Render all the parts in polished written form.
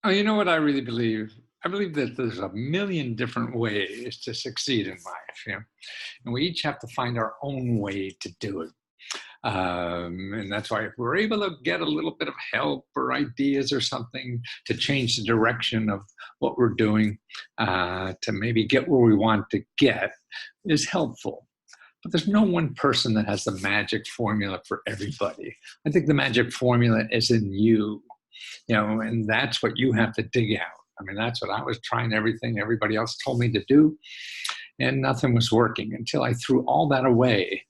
Oh, you know what I really believe? I believe that there's a million different ways to succeed in life, and we each have to find our own way to do it. And that's why if we're able to get a little bit of help or ideas or something to change the direction of what we're doing, to maybe get where we want to get, is helpful. But there's no one person that has the magic formula for everybody. I think the magic formula is in you, and that's what you have to dig out. I mean, that's what I was trying everything everybody else told me to do, and nothing was working until I threw all that away.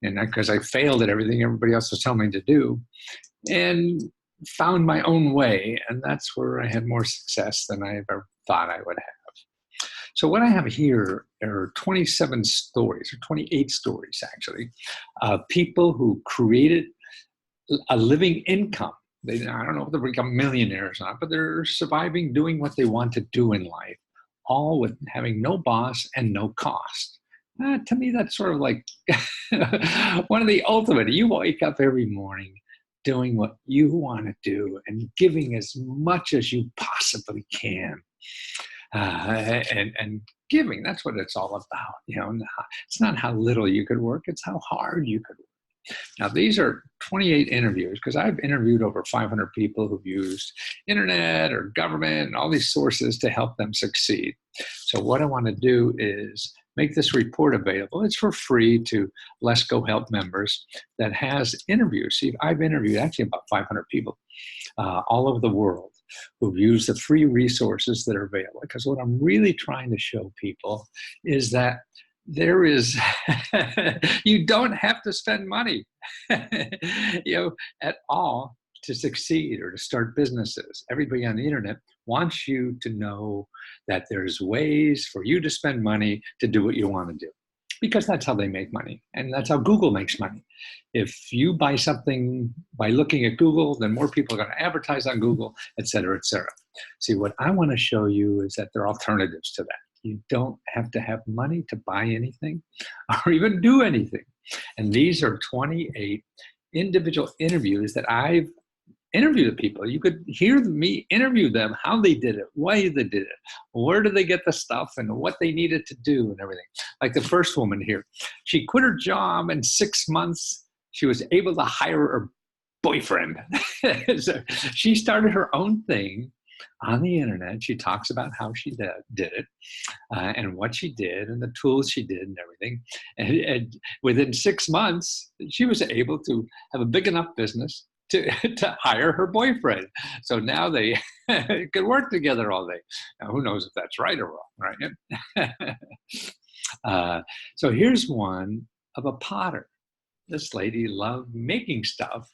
And because I failed at everything everybody else was telling me to do, and found my own way. And that's where I had more success than I ever thought I would have. So, what I have here are 27 stories, or 28 stories actually, people who created a living income. I don't know if they become millionaires or not, but they're surviving doing what they want to do in life, all with having no boss and no cost. To me, that's sort of like one of the ultimate. You wake up every morning doing what you want to do and giving as much as you possibly can. And giving, that's what it's all about. It's not how little you could work, it's how hard you could work. Now, these are 28 interviews because I've interviewed over 500 people who've used internet or government and all these sources to help them succeed. So what I want to do is make this report available. It's for free to Lesko Help members that has interviews. See, I've interviewed actually about 500 people all over the world who've used the free resources that are available. Because what I'm really trying to show people is that there is, you don't have to spend money, at all to succeed or to start businesses. Everybody on the internet wants you to know that there's ways for you to spend money to do what you want to do, because that's how they make money. And that's how Google makes money. If you buy something by looking at Google, then more people are going to advertise on Google, et cetera, et cetera. See, what I want to show you is that there are alternatives to that. You don't have to have money to buy anything or even do anything. And these are 28 individual interviews that I've interviewed people. You could hear me interview them, how they did it, why they did it, where did they get the stuff, and what they needed to do and everything. Like the first woman here, she quit her job in 6 months. She was able to hire her boyfriend. So she started her own thing on the internet. She talks about how she did it, and what she did and the tools she did and everything. And within 6 months, she was able to have a big enough business to hire her boyfriend. So now they could work together all day. Now, who knows if that's right or wrong, right? So here's one of a potter. This lady loved making stuff,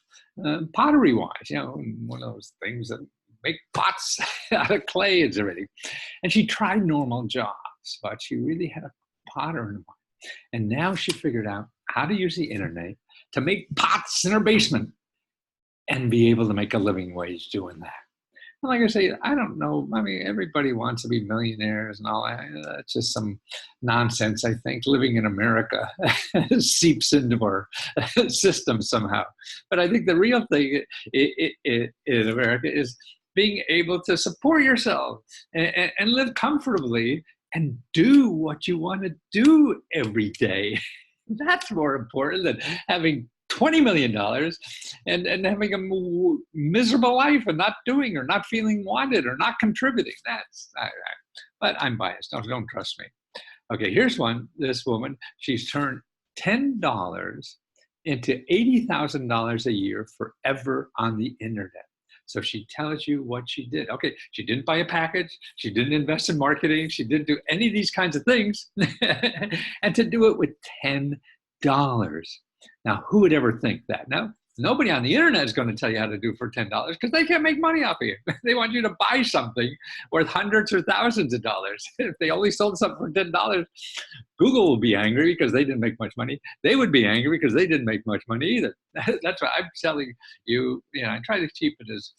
pottery-wise, one of those things that make pots out of clay and everything. And she tried normal jobs, but she really had a potter in mind. And now she figured out how to use the internet to make pots in her basement and be able to make a living wage doing that. And like I say, I don't know. I mean, everybody wants to be millionaires and all that. That's just some nonsense, I think. Living in America seeps into our system somehow. But I think the real thing in America is being able to support yourself and live comfortably and do what you want to do every day. That's more important than having $20 million and having a miserable life and not doing or not feeling wanted or not contributing. But I'm biased. Don't trust me. Okay, here's one. This woman, she's turned $10 into $80,000 a year forever on the internet. So she tells you what she did. Okay, she didn't buy a package. She didn't invest in marketing. She didn't do any of these kinds of things. And to do it with $10. Now, who would ever think that? Now, nobody on the internet is going to tell you how to do it for $10 because they can't make money off of you. They want you to buy something worth hundreds or thousands of dollars. If they only sold something for $10, Google will be angry because they didn't make much money. They would be angry because they didn't make much money either. That's why I'm telling you, I try to keep it as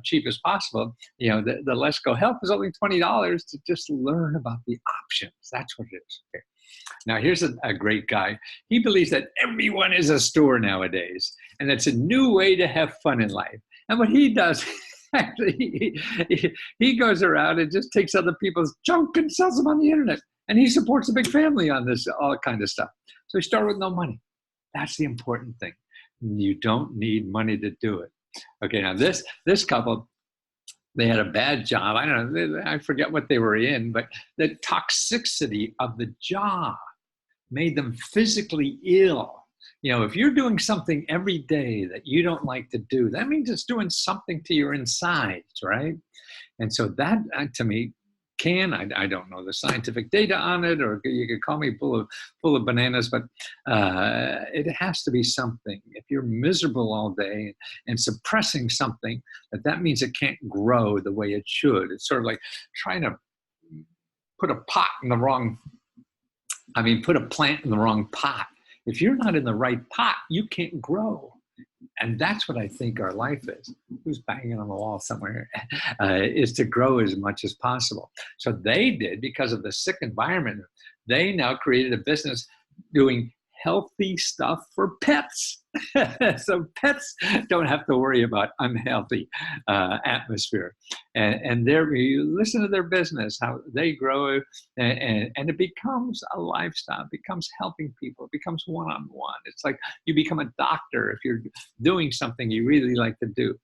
cheap as possible. The Lesko Help is only $20 to just learn about the options. That's what it is. Okay. Now, here's a great guy. He believes that everyone is a store nowadays, and it's a new way to have fun in life. And what he does, he goes around and just takes other people's junk and sells them on the internet. And he supports a big family on this, all kind of stuff. So he started with no money. That's the important thing. You don't need money to do it. Okay, now this couple, they had a bad job. I don't know, I forget what they were in, but the toxicity of the job made them physically ill. If you're doing something every day that you don't like to do, that means it's doing something to your insides, right? And so that, to me, I don't know the scientific data on it, or you could call me full of bananas, but it has to be something. If you're miserable all day and suppressing something, that means it can't grow the way it should. It's sort of like trying to put a plant in the wrong pot. If you're not in the right pot, you can't grow. And that's what I think our life is. Who's banging on the wall somewhere? Is to grow as much as possible. So they did, because of the sick environment, they now created a business doing healthy stuff for pets. So pets don't have to worry about unhealthy atmosphere. And you listen to their business, how they grow, and it becomes a lifestyle. It becomes helping people. It becomes one-on-one. It's like you become a doctor if you're doing something you really like to do.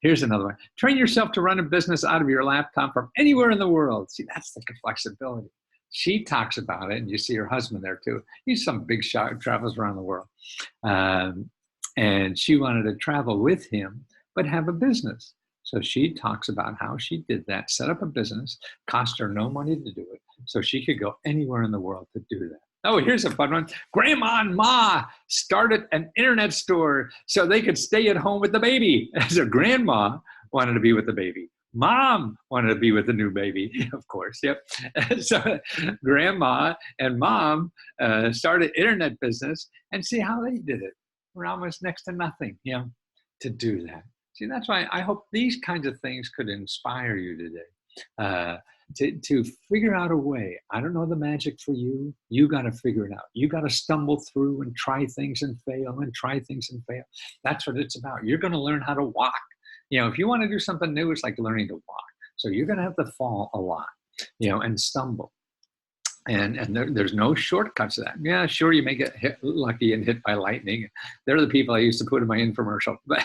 Here's another one. Train yourself to run a business out of your laptop from anywhere in the world. See, that's the flexibility. She talks about it, and you see her husband there too. He's some big shot, travels around the world. And she wanted to travel with him, but have a business. So she talks about how she did that, set up a business, cost her no money to do it, so she could go anywhere in the world to do that. Oh, here's a fun one. Grandma and Ma started an internet store so they could stay at home with the baby. So grandma wanted to be with the baby. Mom wanted to be with the new baby, of course. Yep. So grandma and mom started internet business, and see how they did it for almost next to nothing, to do that. See, that's why I hope these kinds of things could inspire you today, to figure out a way. I don't know the magic for you. You got to figure it out. You got to stumble through and try things and fail and try things and fail. That's what it's about. You're going to learn how to walk. If you want to do something new, it's like learning to walk. So you're going to have to fall a lot, and stumble. And there's no shortcuts to that. Yeah, sure, you may get lucky and hit by lightning. They're the people I used to put in my infomercial. But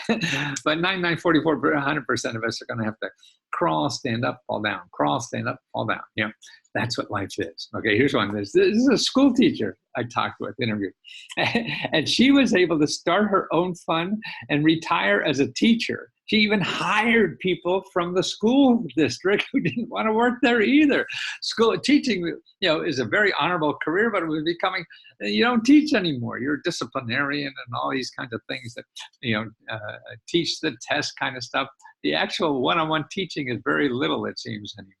9944, 100% of us are going to have to crawl, stand up, fall down. Crawl, stand up, fall down. That's what life is. Okay, here's one. This is a school teacher I talked with, interviewed. And she was able to start her own fund and retire as a teacher. She even hired people from the school district who didn't want to work there either. School teaching, is a very honorable career, but it was becoming, you don't teach anymore. You're a disciplinarian and all these kinds of things that, teach the test kind of stuff. The actual one-on-one teaching is very little, it seems, anymore.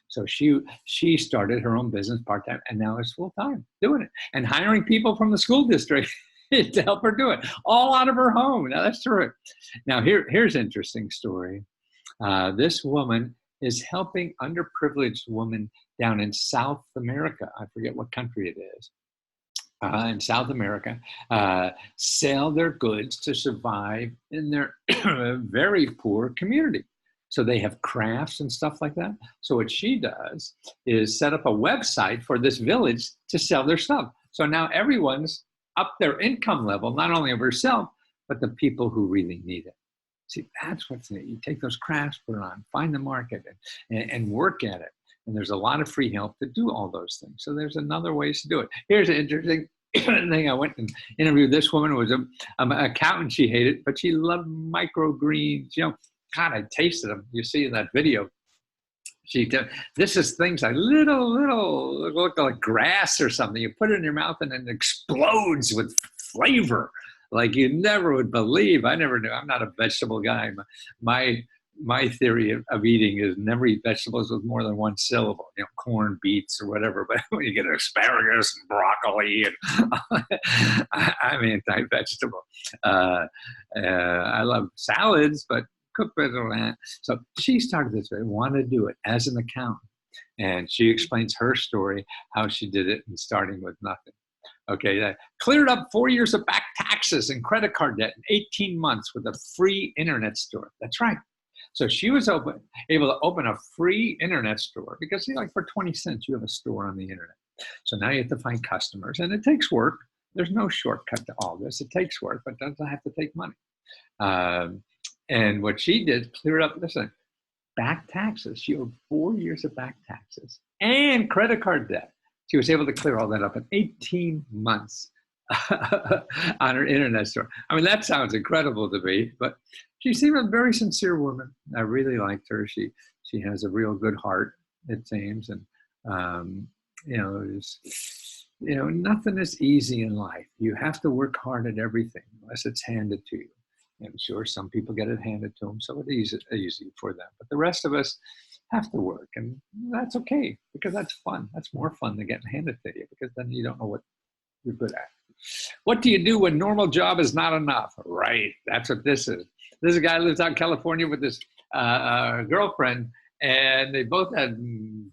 So she started her own business part-time, and now is full-time doing it and hiring people from the school district to help her do it, all out of her home. Now that's terrific. Now here's an interesting story. This woman is helping underprivileged women down in South America. I forget what country it is. In South America, sell their goods to survive in their very poor community. So they have crafts and stuff like that. So what she does is set up a website for this village to sell their stuff. So now everyone's up their income level, not only of herself, but the people who really need it. See, that's what's neat. You take those crafts, put it on, find the market, and work at it. And there's a lot of free help to do all those things. So there's another ways to do it. Here's an interesting thing. I went and interviewed this woman who was an accountant. She hated, but she loved microgreens. God, I tasted them. You see in that video. This is things like little look like grass or something. You put it in your mouth and it explodes with flavor like you never would believe. I never knew. I'm not a vegetable guy. My theory of eating is never eat vegetables with more than one syllable. Corn, beets, or whatever. But when you get asparagus and broccoli, and I'm anti-vegetable. I love salads, but cook vegetable. So she started this way, wanted to do it as an accountant. And she explains her story, how she did it, and starting with nothing. Okay, cleared up 4 years of back taxes and credit card debt in 18 months with a free internet store. That's right. So she was able to open a free internet store because, see, like for 20 cents, you have a store on the internet. So now you have to find customers, and it takes work. There's no shortcut to all this. It takes work, but it doesn't have to take money. And what she did, cleared up, listen, back taxes. She owed 4 years of back taxes and credit card debt. She was able to clear all that up in 18 months on her internet store. I mean, that sounds incredible to me, but she seemed a very sincere woman. I really liked her. She has a real good heart, it seems. And, nothing is easy in life. You have to work hard at everything unless it's handed to you. And sure, some people get it handed to them, so it's easy for them. But the rest of us have to work, and that's okay, because that's fun. That's more fun than getting handed to you, because then you don't know what you're good at. What do you do when normal job is not enough? Right, that's what this is. This is a guy who lives out in California with this girlfriend, and they both had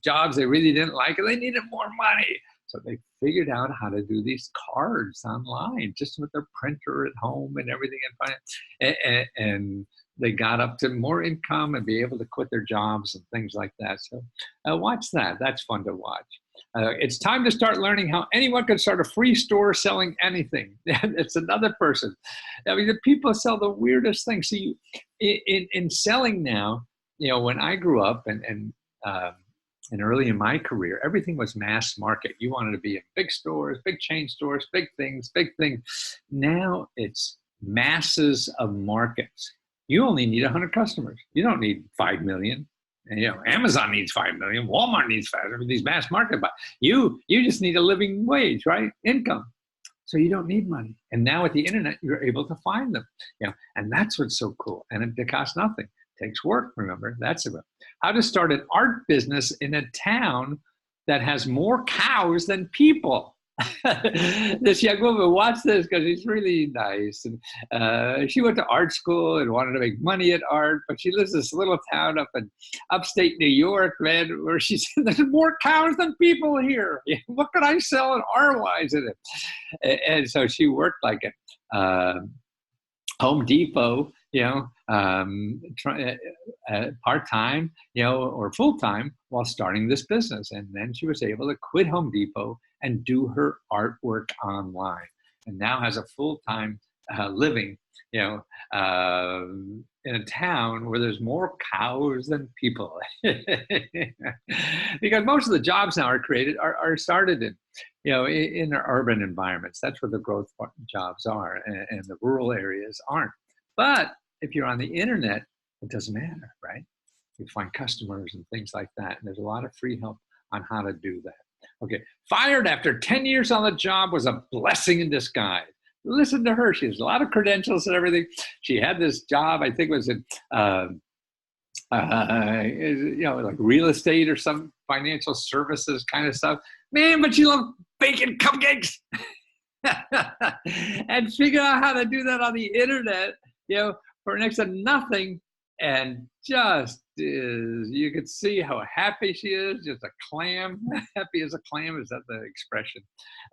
jobs they really didn't like, and they needed more money. So they figured out how to do these cards online, just with their printer at home and everything. And they got up to more income and be able to quit their jobs and things like that. So watch that. That's fun to watch. It's time to start learning how anyone can start a free store selling anything. It's another person. I mean, the people sell the weirdest things. See, in selling now, when I grew up and early in my career, everything was mass market. You wanted to be in big stores, big chain stores, big things. Now it's masses of markets. You only need 100 customers. You don't need 5 million. And, Amazon needs 5 million. Walmart needs 5 million. These mass market, but you just need a living wage, right? Income. So you don't need money. And now with the internet, you're able to find them. And that's what's so cool. And it costs nothing. Takes work, remember. That's about how to start an art business in a town that has more cows than people. This young woman, watch this, because she's really nice. And she went to art school and wanted to make money at art, but she lives in this little town up in upstate New York, man, where she said, there's more cows than people here. What could I sell an art-wise in it? And so she worked like at Home Depot, part-time, or full-time while starting this business. And then she was able to quit Home Depot and do her artwork online, and now has a full-time living, in a town where there's more cows than people. Because most of the jobs now are created, are started in, in the urban environments. That's where the growth jobs are, and the rural areas aren't. But if you're on the internet, it doesn't matter, right? You find customers and things like that. And there's a lot of free help on how to do that. Okay, fired after 10 years on the job was a blessing in disguise. Listen to her. She has a lot of credentials and everything. She had this job, I think it was in, like real estate or some financial services kind of stuff. Man, but she loved baking cupcakes. And figure out how to do that on the internet, for next to nothing. And just you could see how happy she is, just a clam, happy as a clam, is that the expression?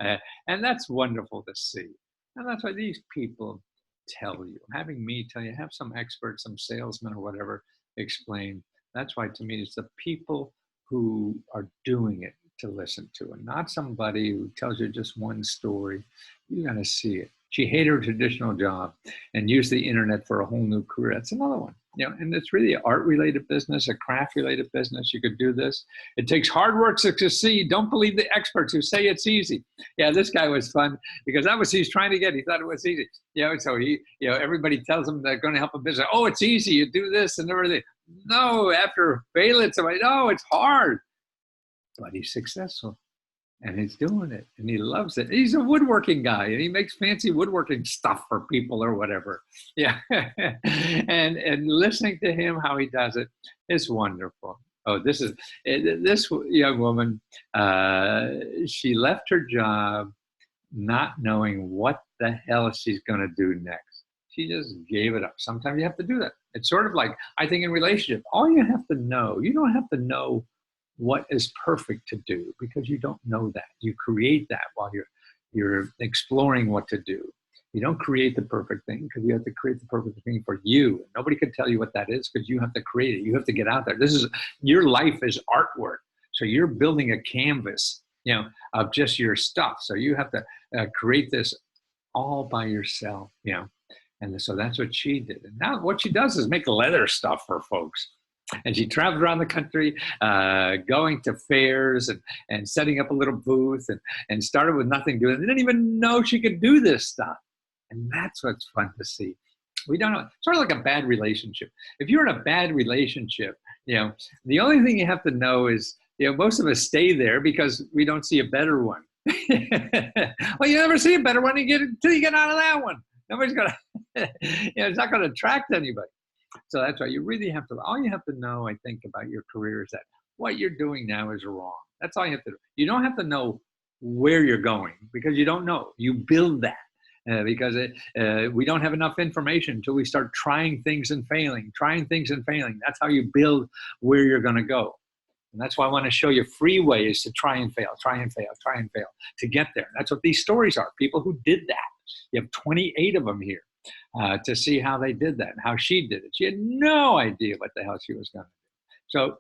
And that's wonderful to see. And that's why these people tell you, having me tell you, have some expert, some salesman or whatever, explain. That's why to me, it's the people who are doing it to listen to, and not somebody who tells you just one story. You got to see it. She hated her traditional job and used the internet for a whole new career. That's another one. And it's really an art-related business, a craft-related business. You could do this. It takes hard work to succeed. Don't believe the experts who say it's easy. Yeah, this guy was fun because that was he's trying to get. He thought it was easy. So he, everybody tells him they're going to help a business. Oh, it's easy. You do this and everything. No, after failing, somebody, no, it's hard. But he's successful. And he's doing it, and he loves it. He's a woodworking guy, and he makes fancy woodworking stuff for people or whatever. Yeah, and listening to him how he does it is wonderful. Oh, this young woman. She left her job, not knowing what the hell she's going to do next. She just gave it up. Sometimes you have to do that. It's sort of like, I think, in relationship, all you have to know. You don't have to know what is perfect to do, because you don't know that. You create that while you're exploring what to do. You don't create the perfect thing because you have to create the perfect thing for you. Nobody can tell you what that is because you have to create it. You have to get out there. Your life is artwork. So you're building a canvas, of just your stuff. So you have to create this all by yourself, And so that's what she did. And now what she does is make leather stuff for folks. And she traveled around the country, going to fairs and setting up a little booth and started with nothing doing. They didn't even know she could do this stuff. And that's what's fun to see. We don't know. It's sort of like a bad relationship. If you're in a bad relationship, the only thing you have to know is, most of us stay there because we don't see a better one. Well, you never see a better one until you get out of that one. Nobody's going to, it's not going to attract anybody. So that's why you really have to, all you have to know, I think, about your career is that what you're doing now is wrong. That's all you have to do. You don't have to know where you're going because you don't know. You build that. Because we don't have enough information until we start trying things and failing. That's how you build where you're going to go. And that's why I want to show you free ways to try and fail to get there. That's what these stories are. People who did that. You have 28 of them here to see how they did that and how she did it. She had no idea what the hell she was going to do. So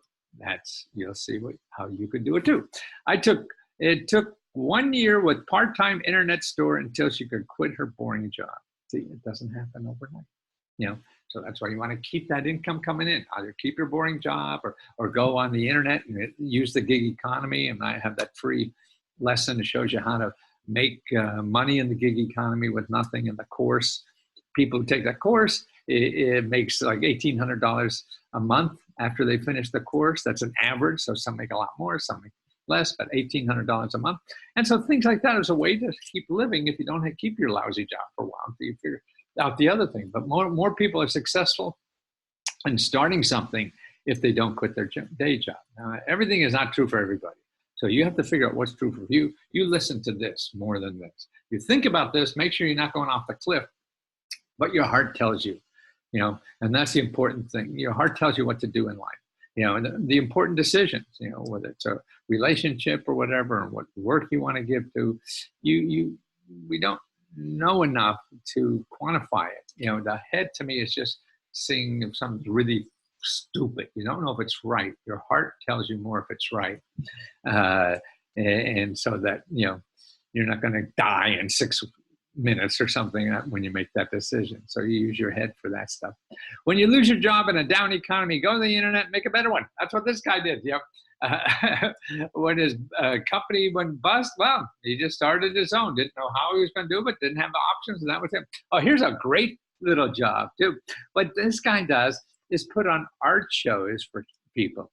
you'll see how you could do it too. It took 1 year with part-time internet store until she could quit her boring job. See, it doesn't happen overnight, So that's why you want to keep that income coming in. Either keep your boring job or go on the internet and use the gig economy. And I have that free lesson that shows you how to make money in the gig economy with nothing in the course. People who take that course, it makes like $1,800 a month after they finish the course. That's an average. So some make a lot more, some make less, but $1,800 a month. And so things like that is a way to keep living if you don't keep your lousy job for a while until you figure out the other thing. But more people are successful in starting something if they don't quit their day job. Now, everything is not true for everybody. So you have to figure out what's true for you. You listen to this more than this. You think about this, make sure you're not going off the cliff, but your heart tells you, and that's the important thing. Your heart tells you what to do in life. And the important decisions, whether it's a relationship or whatever, and what work you want to give to, we don't know enough to quantify it. The head to me is just seeing if something's really stupid. You don't know if it's right. Your heart tells you more if it's right. And so that, you're not going to die in 6 minutes or something when you make that decision. So you use your head for that stuff. When you lose your job in a down economy, go to the internet, make a better one. That's what this guy did. When his company went bust, well, he just started his own. Didn't know how he was going to do it, but didn't have the options, and that was him. Oh, here's a great little job too. What this guy does is put on art shows for people.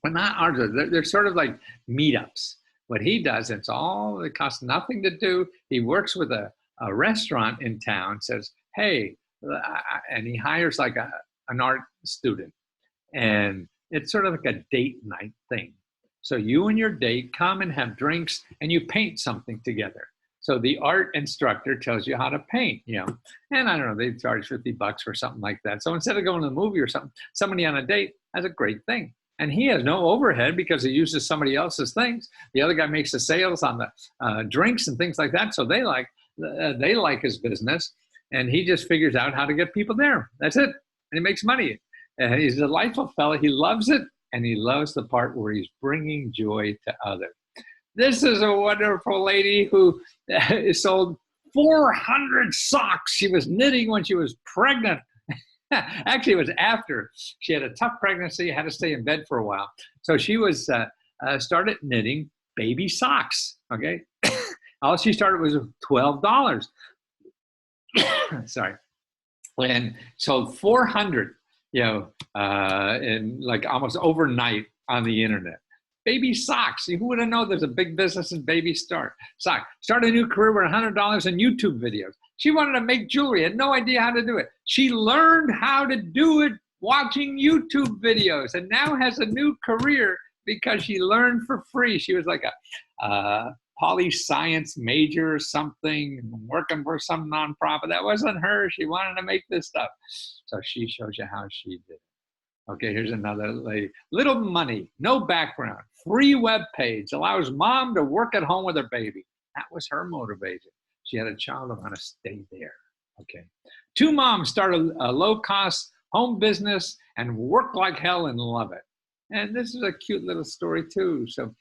Well, not art shows. They're sort of like meetups. What he does, it costs nothing to do. He works with a restaurant in town, says, hey, and he hires like an art student. And it's sort of like a date night thing. So you and your date come and have drinks and you paint something together. So the art instructor tells you how to paint, and I don't know, they charge $50 for something like that. So instead of going to the movie or something, somebody on a date has a great thing. And he has no overhead because he uses somebody else's things. The other guy makes the sales on the drinks and things like that. So they like his business, and he just figures out how to get people there. That's it. And he makes money. He's a delightful fellow. He loves it, and he loves the part where he's bringing joy to others. This is a wonderful lady who sold 400 socks. She was knitting when she was pregnant. Actually, it was after. She had a tough pregnancy, had to stay in bed for a while. So she was started knitting baby socks, okay? All she started was $12. Sorry. And sold 400, in like almost overnight on the internet. Baby socks. Who would have known there's a big business in baby socks? Start a new career with $100 in YouTube videos. She wanted to make jewelry, had no idea how to do it. She learned how to do it watching YouTube videos, and now has a new career because she learned for free. She was like a poli-science major or something, working for some nonprofit. That wasn't her. She wanted to make this stuff. So she shows you how she did it. Okay, here's another lady. Little money, no background, free web page, allows mom to work at home with her baby. That was her motivation. She had a child that want to stay there. Okay. Two moms start a low-cost home business and work like hell and love it. And this is a cute little story too. So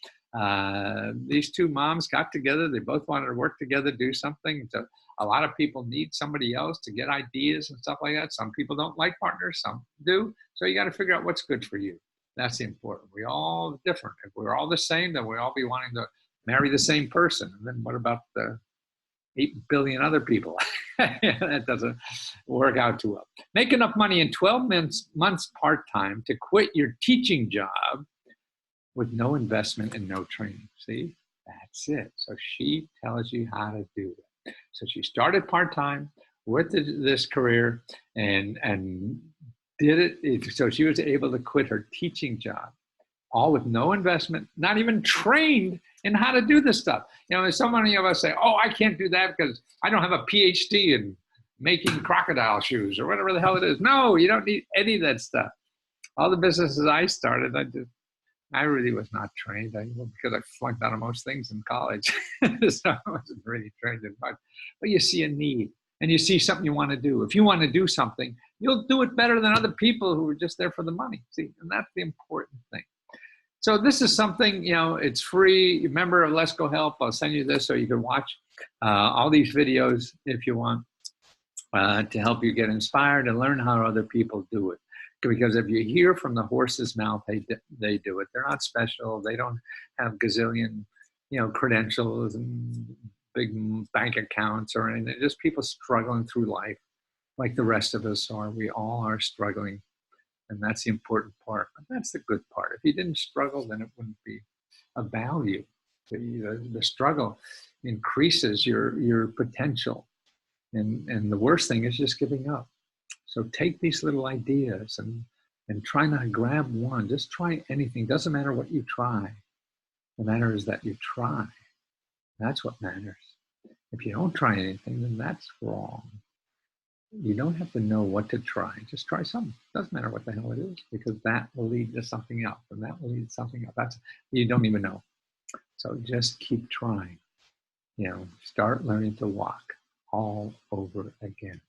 these two moms got together. They both wanted to work together, do something. So a lot of people need somebody else to get ideas and stuff like that. Some people don't like partners, some do. So you got to figure out what's good for you. That's the important. We all different. If we're all the same, then we all be wanting to marry the same person. And then what about the 8 billion other people? That doesn't work out too well. Make enough money in 12 months part-time to quit your teaching job with no investment and no training. See, that's it. So she tells you how to do it. So she started part-time with this career and did it. So she was able to quit her teaching job, all with no investment, not even trained in how to do this stuff. You know, so many of us say, oh, I can't do that because I don't have a PhD in making crocodile shoes or whatever the hell it is. No, you don't need any of that stuff. All the businesses I started, I really was not trained because I flunked out of most things in college. So I wasn't really trained in much. But you see a need and you see something you want to do. If you want to do something, you'll do it better than other people who are just there for the money. See, and that's the important thing. So this is something, you know, it's free. Remember Lesko Help, I'll send you this so you can watch all these videos if you want to help you get inspired and learn how other people do it. Because if you hear from the horse's mouth, they do it. They're not special. They don't have gazillion, you know, credentials and big bank accounts or anything. They're just people struggling through life like the rest of us are. We all are struggling. And that's the important part. But that's the good part. If you didn't struggle, then it wouldn't be of value. The struggle increases your potential. And the worst thing is just giving up. So take these little ideas and try not to grab one. Just try anything. Doesn't matter what you try. The matter is that you try. That's what matters. If you don't try anything, then that's wrong. You don't have to know what to try. Just try something. Doesn't matter what the hell it is, because that will lead to something else, and that will lead to something else. You don't even know. So just keep trying. You know, start learning to walk all over again.